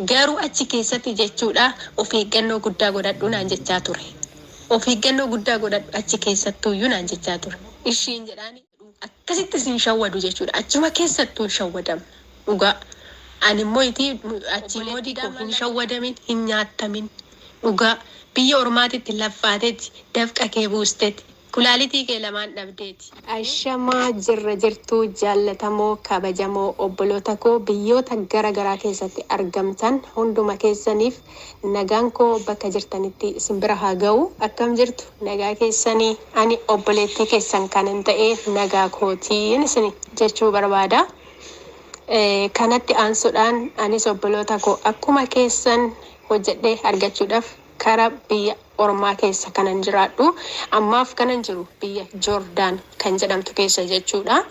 Garuu achi keessatti jechuudha of eeggannoo guddaa godhadhu naan jechaa ture. Of eeggannoo guddaa godhadhu achi keessattuuyyuu naan jechaa ture. Ishiin jedhaani akkasitti sin shawwadu jechuudha. Achuma keessattuu shawwadam. Dhugaa. Ani immoo achi moodii koo hin shawwadamin hin nyaattamin. Dhugaa biyya ormaatitti laffaatetti dafqa kee buustetti. Kulaalitii kee lamaan dhabdeeti. Ashamaa jirtuu jaallatamoo kabajamoo obboloota koo biyyoota gara garaa keessatti argamtan hunduma keessaniif nagaan koo bakka jirtanitti isin bira haa ga'u. Akkam jirtu nagaa keessanii ani obboleettii keessan kanan ta'e nagaa kootiin isin jechuu barbaada. Kanatti aansuudhaan anis obboloota koo akkuma keessan hojjedhee argachuudhaaf karaa biyya ormaa keessa kanan jiraadhu. Ammaaf kanan jiru biyya Joordaan kan jedhamtu keessa jechuudha.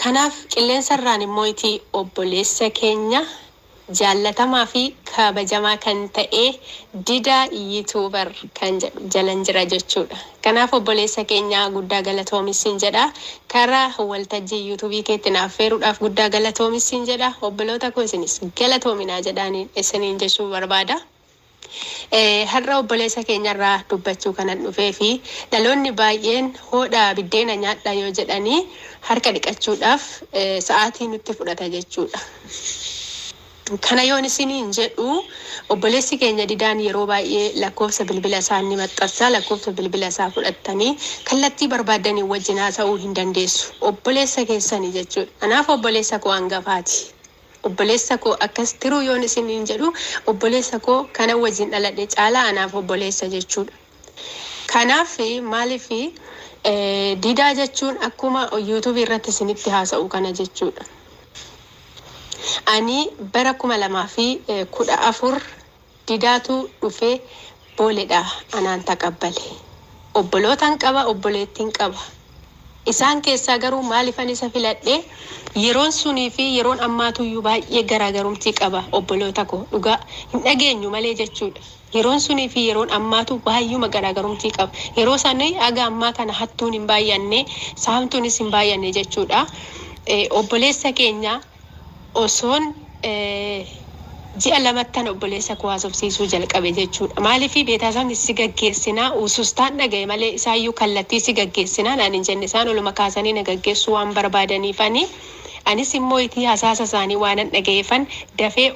Kanaaf qilleensarraan immoo obboleessa keenya jaallatamaa fi kabajamaa kan ta'e Didaa YouTuber kan jalan jira jechuudha. Kanaaf obboleessa keenya guddaa galatoomisin jedha. Karaa waltajjii YouTube keetti naaf feeruudhaaf guddaa galatoomisin jedha. Obboloota koo isinis galatoominaa jedhaaniin isiniin jechuu barbaada. Har'a obboleessa keenyarraa dubbachuu kanan dhufee fi dhaloonni baay'een hoodhaa biddeena nyaadhaa yoo jedhanii harka dhiqachuudhaaf sa'aatii nutti fudhata jechuudha. Kana yoon isiniin jedhu obboleessi keenya Didaan yeroo baay'ee lakkoofsa bilbila isaa ni maxxansa. Lakkoofsa bilbila isaa fudhattanii kallattii barbaadanii wajjin haasa'uu hin dandeessu. Obboleessa keessanii jechuudha. Kanaaf obboleessa koo hangafaati. Obboleessa koo akkas tiruu yoon isiniin jedhu obboleessa koo kana wajjin dhaladhe caalaa anaaf obboleessa jechuudha. Kanaaf maaliif Didaa jechuun akkuma YouTube irratti isinitti haasa'u kana jechuudha. Ani bara 2014 Didaatu dhufee booledha anaan taqabbale. Obbolootaan qaba, obboleettiin qaba. Isaan keessaa garuu maalifan isa filadhe yeroon sunii fi yeroon ammaatuyyuu baay'ee garaagarumtii qaba obboloota koo dhugaa hin dhageenyu malee jechuudha. Yeroon sunii fi yeroon ammaatu baay'uma garaagarumtii qaba. Yeroo sanni aga ammaa kana hattuun hin baay'anne saamtuunis hin baay'anne jechuudha. Obboleessa keenya osoon ji'a lamattan obboleessa koo haasofsiisuu jalqabe jechuudha. Maaliif beetaasaan si gaggeessinaa usustaan dhagaye malee isaayyuu kallattii si gaggeessinaa naan hin jenne isaan oluma kaasanii na gaggeessuu waan barbaadaniifani. Anis immoo hasaasa isaanii waanan dhagayeefan dafee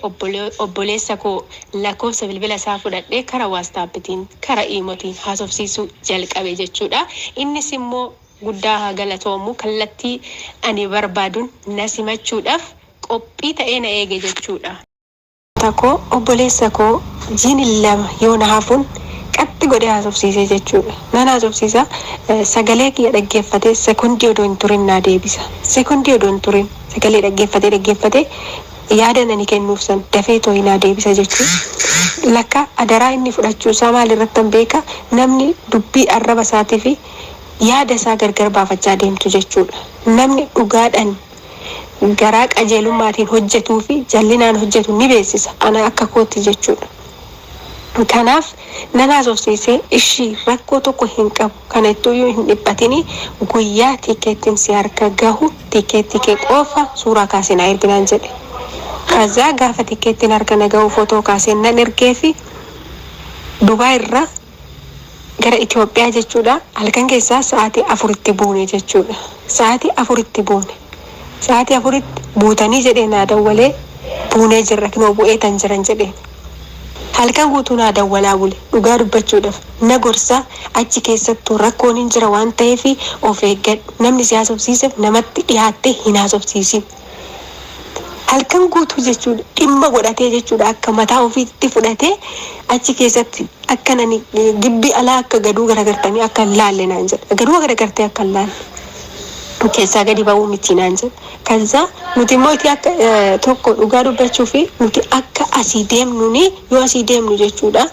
obboleessa koo lakkoofsa bilbila isaa fudhadhee karaa waastaappitiin karaa iimootiin haasofsiisuu jalqabe jechuudha. Innis immoo guddaa haa galatoomu kallattii ani barbaaduun na simachuudhaaf qophii ta'ee na eege jechuudha. Takoo obboleessa koo jiin lama yoo na hafuun qatti godhee haasofsiisee jechuudha. Nan haasofsiisa sagalee kiyya dhaggeeffatee sekondii odoo hin turin naa deebisa. Sekondii odoo hin turin sagalee dhaggeeffatee yaada nani kennuuf san dafee too'ii naa deebisa jechuudha. Lakka adaraa inni fudhachuu isaa maalirratti hin beeka namni dubbii arraba isaatii fi yaada isaa gargar baafachaa deemtu jechuudha. Namni dhugaadhaan garaa qajeelummaatiin hojjetuu fi jallinaan hojjetu ni beeksisa. Ana akka kootti jechuudha. Kanaaf nan haasofsiisee ishii rakkoo tokko hin qabu. Kana ittuuyyuu hin dhiphatini guyyaa tikeettiin si harka gahu tikeettii kee qofa suuraa kaasee na erginaan jedhe. Kazaa gaafa tikeettiin harka na gahu footoo kaasee nan ergee fi Dubaay irraa gara Itoophiyaa jechuudha. Halkan keessaa sa'aatii 4 buune jechuudha. Sa'aatii 4 buune. Sa'aatii 4 buutanii jedhee naa dawwalee buunee jirra kinoo bu'ee tan jiran jedhee. Halkan guutuu naa dawwalaa bule dhugaa dubbachuudhaaf na gorsa achi keessattuu rakkoon hin jira waan ta'eef of eeggadhu. Namni si haasofsiiseef namatti dhiyaattee hin haasofsiisin. Halkan guutuu jechuudha dhimma godhatee jechuudha akka mataa ofiitti fudhatee achi keessatti akka nani gibbii alaa akka gaduu garagartanii akka laalle naan jedha. Gaduu garagartee akka laalle. Keessaa gadi ba'uu miti naan jedha. Kansaa nuti immoo akka tokko dhugaa dubbachuu fi nuti akka asii deemnuuni yoo asii deemnu jechuudha.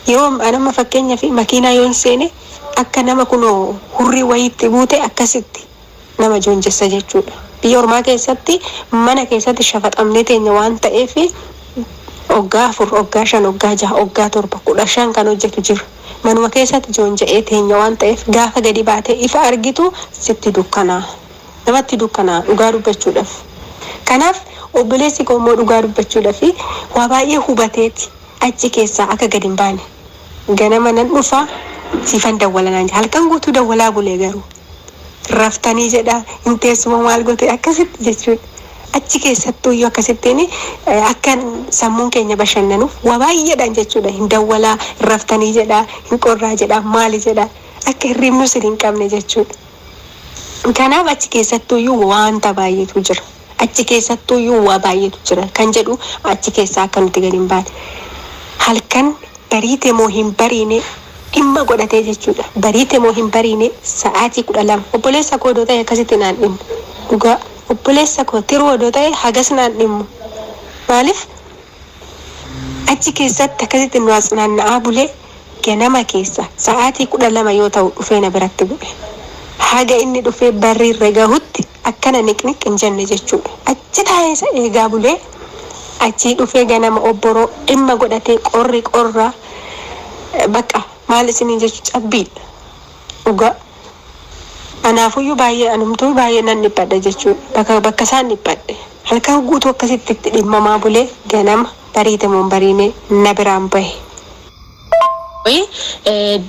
Yeroo anama fakkeenya fi makiinaa yoon seene akka nama kunoo hurrii wayiitti buute akkasitti nama joonjessa jechuudha. Biyya ormaa keessatti mana keessatti shafaxamnee teenya waan ta'eef waggaa 4, waggaa 5, waggaa 6, waggaa 7, 15 kan hojjetu jira. Manuma keessatti joonja'ee teenya waan ta'eef gaafa gadi baatee ifa argitu sitti dukkanaa. Namatti dukkanaa dhugaa dubbachuudhaaf. Kanaaf obboleessi koo immoo dhugaa dubbachuudhaaf waa baay'ee hubateeti achi keessaa akka gadi hin baane. Ganama nan dhufa siifan dawwalanaan halkan guutuu dawwalaa bulee garuu raftanii jedha hin teessuma maal goote akkasitti jechuudha. Achi keessattuu iyyuu akkasittiin akka sammuun keenya bashannanuuf waa baay'eedhaan jechuudha. Hin dawwalaa raftanii jedha hin qorraa jedha maali jedha akka hirribnu hin qabne jechuudha. Kanaaf achi keessattuu iyyuu wanta baay'eetu jira. Achi keessattuu iyyuu waa baay'eetu jira kan jedhu achi keessaa akka nuti gadi hin baane. Halkan bariite moo hin bariine dhimma godhatee jechuudha. Bariite moo hin bariine sa'aatii 12 obboleessa koo odoo ta'e akkasitti naan dhimmu. Dhugaa obboleessa koo tiruu odoo ta'e hagas naan dhimmu. Maaliif achi keessatti akkasitti nu naanna'aa bulee ganama keessa sa'aatii 12 yoo ta'u dhufee na biratti bu'e. Haga inni dhufee barri irra gahutti akkana niqniq hin jenne jechuudha. Achi taa'ee eegaa bulee achi dhufee ganama obboroo dhimma godhatee qorraa bakka maal isinii jechuun cabbiidha. Dhugaa anaafuyyuu baay'ee anumtuu baay'ee nan dhiphadha jechuudha. Bakka isaan dhiphadhe halkan guutuu akkasitti itti dhimmamaa bulee ganama bariite moo bariine na biraan bahe.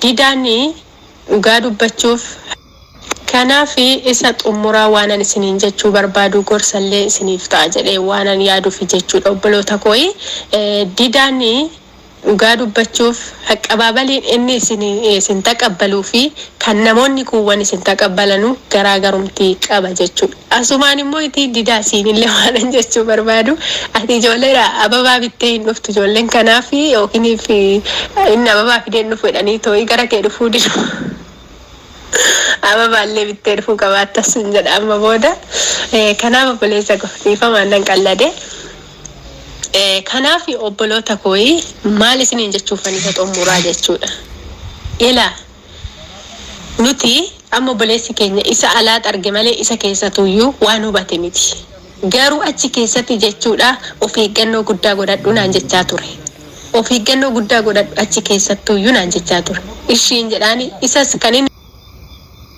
Didaanii dhugaa dubbachuuf kanaaf isa xumuraa waanan isiniin jechuu barbaadu gorsallee isiniif ta'a jedhee waanan yaaduuf jechuudha obboloota koo. Didaanii dhugaa dubbachuuf haqqabaabaliin inni isin taqabbaluu fi kan namoonni kuuwwan isin taqabbalanu garaagarumtii qaba jechuudha. Asumaan immoo itti didaa siinillee waanan jechuu barbaadu ati ijoolleedha ababaa bittee hin dhuftu ijoolleen kanaaf yookiin inni ababaa fidee dhufu jedhanii too'ii gara kee dhufuu didu. Ababaallee bittee dhufuu qabaattas hin jedha amma booda. Kanaaf obboleessa koo dhiifamaan nan qalladee. Kanaaf obboloota koo maal isiniin jechuufan isa xumuraa jechuudha. Ilaa nuti amma obboleessi keenya isa alaat arge malee isa keessatuyyuu waan hubate miti. Garuu achi keessatti jechuudha of eeggannoo guddaa godhadhu naan jechaa ture. Of eeggannoo guddaa godhadhu achi keessattuyyuu naan jechaa ture. Ishiin jedhaani isas kan inni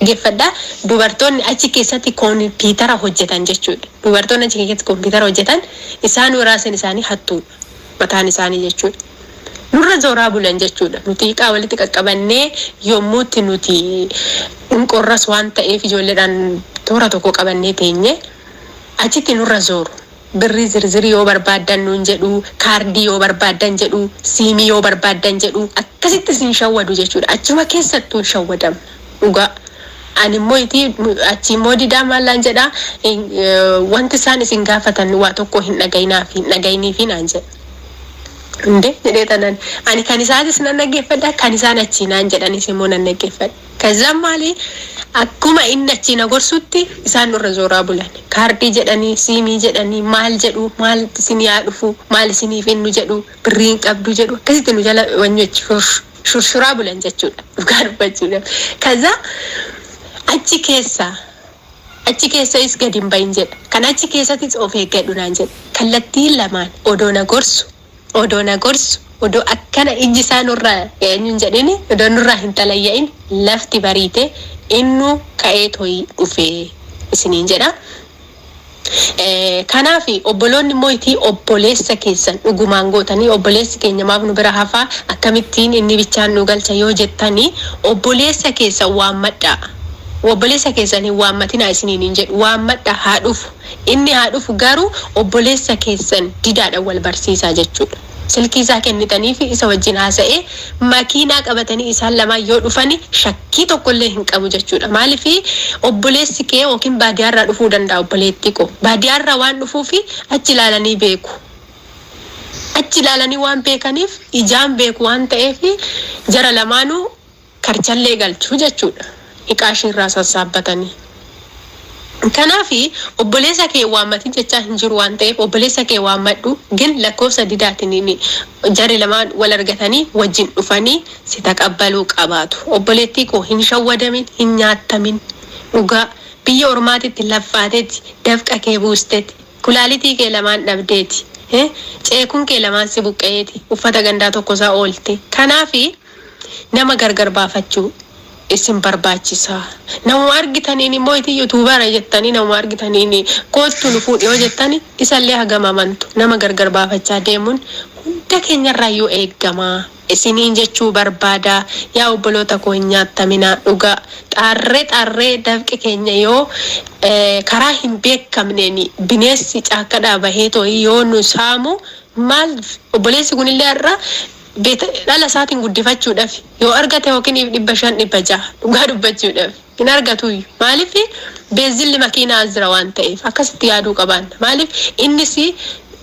geeffadha dubartoonni achi keessatti kompiitara hojjetan jechuudha. Dubartoonni achi keessatti kompiitara hojjetan isaan waraasan isaanii hattuu mataan isaanii jechuudha. Nurra zooraa bulan jechuudha. Nuti qaa walitti qaqqabannee yommuutti nuti qorras waan ta'eef ijoolleedhaan toora tokko qabannee teenye achitti nurra zooru. Birrii zirzirii yoo barbaadan nuun jedhu, kaardii yoo barbaadan jedhu, siimii yoo barbaadan jedhu akkasitti isin shawwadu jechuudha. Achuma keessattuu shawwadama. Dhugaa ani immoo achi immoo didaa maallaan jedhaa wanti isaan isin gaafatan waa tokko hin dhagayiniifi naan jedha. Inde jedhee tanan ani kan isaanis nan dhaggeeffadha kan isaan achii naan jedhanis immoo nan dhaggeeffadha. Kazaan maali akkuma inni achii na gorsutti isaan nurra zooraa bulan. Kaardii jedhanii siimii jedhanii maal jedhu maal isin yaa dhufu maal isiniif innu jedhu birriin qabdu jedhu akkasitti nu jala wanyochi shurshuraa bulan jechuudha. Dhugaa dubbachuudha. Kazaa achi keessa is gadi hin bahin jedha. Kan achi keessattis of eeggadhu naan jedha. Kallattiin lamaan odoo na gorsu odoo akkana ijji isaa nurraa eenyuun jedhini odoo nurraa hin xalayya'in lafti bariite innu ka'ee tooyi dhufee isiniin jedha. Kanaaf obboloonni immoo itti obboleessa keessan dhugumaan gootanii obboleessi keenya maaf nu bira hafaa akkamittiin inni bichaan nu galcha yoo jettanii obboleessa keessan waammadhaa. Obboleessa keessanii waammatinaa isiniin hin jedhu waammadhaa haa dhufu. Inni haa dhufu garuu obboleessa keessan didaadhaan wal barsiisaa jechuudha. Silkii isaa kennitanii fi isa wajjin haasa'ee makiinaa qabatanii isaan lamaan yoo dhufani shakkii tokkollee hin qabu jechuudha. Maaliif obboleessi kee yookiin baadiyyaarraa dhufuu danda'a obboleettii koo. Baadiyyaarraa waan dhufuufi achi ilaalanii beeku. Achi ilaalanii waan beekaniif ijaan beeku waan ta'eef jara lamaanuu karchallee galchuu jechuudha. Iqaashirraa sassaabbatanii. Kanaaf obboleessa kee waammatiin jechaa hin jiru waan ta'eef obboleessa kee waammadhu gin lakkoofsa didaatiin jari lamaan wal argatanii wajjin dhufanii si taqabbaluu qabaatu. Obboleettii koo hin shawwadamin hin nyaattamin. Dhugaa biyya ormaatitti laffaateeti dafqa kee buusteeti kulaalitii kee lamaan dhabdeeti. Ceekuun kee lamaan si buqqa'eeti uffata gandaa tokkosaa oolte. Kanaaf nama gargar baafachuu isin barbaachisa. Nama argitaniin immoo itti YouTubeera jettanii nama argitaniin kootu nu fuudhee yoo jettanii isallee hagamamantu nama gargar baafachaa deemuun hunda keenyarraa yoo eeggamaa. Isiniin jechuu barbaada yaa obboloota koo hin nyaattaminaa dhugaa xaarree dafqi keenya yoo karaa hin beekamneen bineensi caakkadhaa bahee too'ii yoo nu saamu maal obboleessi kunillee irraa dhala isaatiin guddifachuudhaaf yoo argate yookiin 500 dhugaa dubbachuudhaaf hin argatu maaliif beenzilli makiinaa azira waan ta'eef akkasitti yaaduu qaban maaliif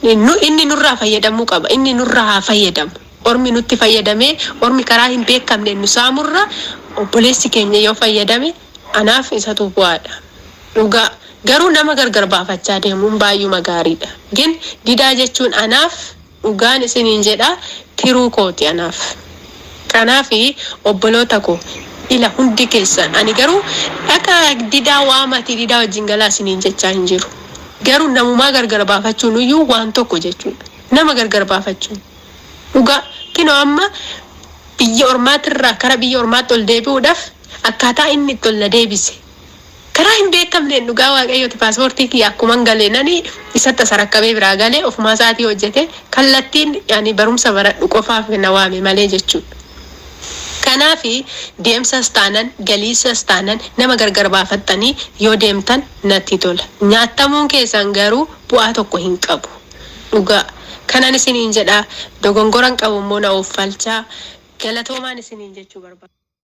inni nurraa fayyadamuu qaba inni nurraa haa fayyadamu. Ormi nutti fayyadame ormi karaa hin beekamne nu saamurra obboleessi keenya yoo fayyadame anaaf isatu bu'aadha. Dhugaa garuu nama gargar baafachaa deemuun baay'uma gaariidha. Gin didaa jechuun anaaf dhugaan isiniin jedha tiruu kooti anaaf. Kanaafi obboloota koo ila hundi keessan ani garuu akka didaa waamati didaa wajjin galaa isiniin jechaa hin jiru. Garuu namumaa gargar baafachuun iyyuu waan tokko jechuudha. Nama gargar baafachuun. Dhugaa kino amma biyya ormaatirraa kara biyya ormaatti ol deebi'uudhaaf akkaataa inni itti ol deebise. Karaa hin beekamne dhugaa waaqayyooti paaspoortii kiyya akkuma galeenanii isatti sarakkabee biraa galee ofumaa isaatii hojjete kallattiin yaani barumsa baradhu qofaaf na waame malee jechuudha. Kanaafi deemsas taanan galiisas taanan nama gargar baafattanii yoo deemtan natti tola. Nyaattamuun keessan garuu bu'aa tokko hin qabu. Dhugaa kanan isiniin jedha dogongoran qabu immoo na uffalchaa galatoomaan isiniin jechuu barbaada.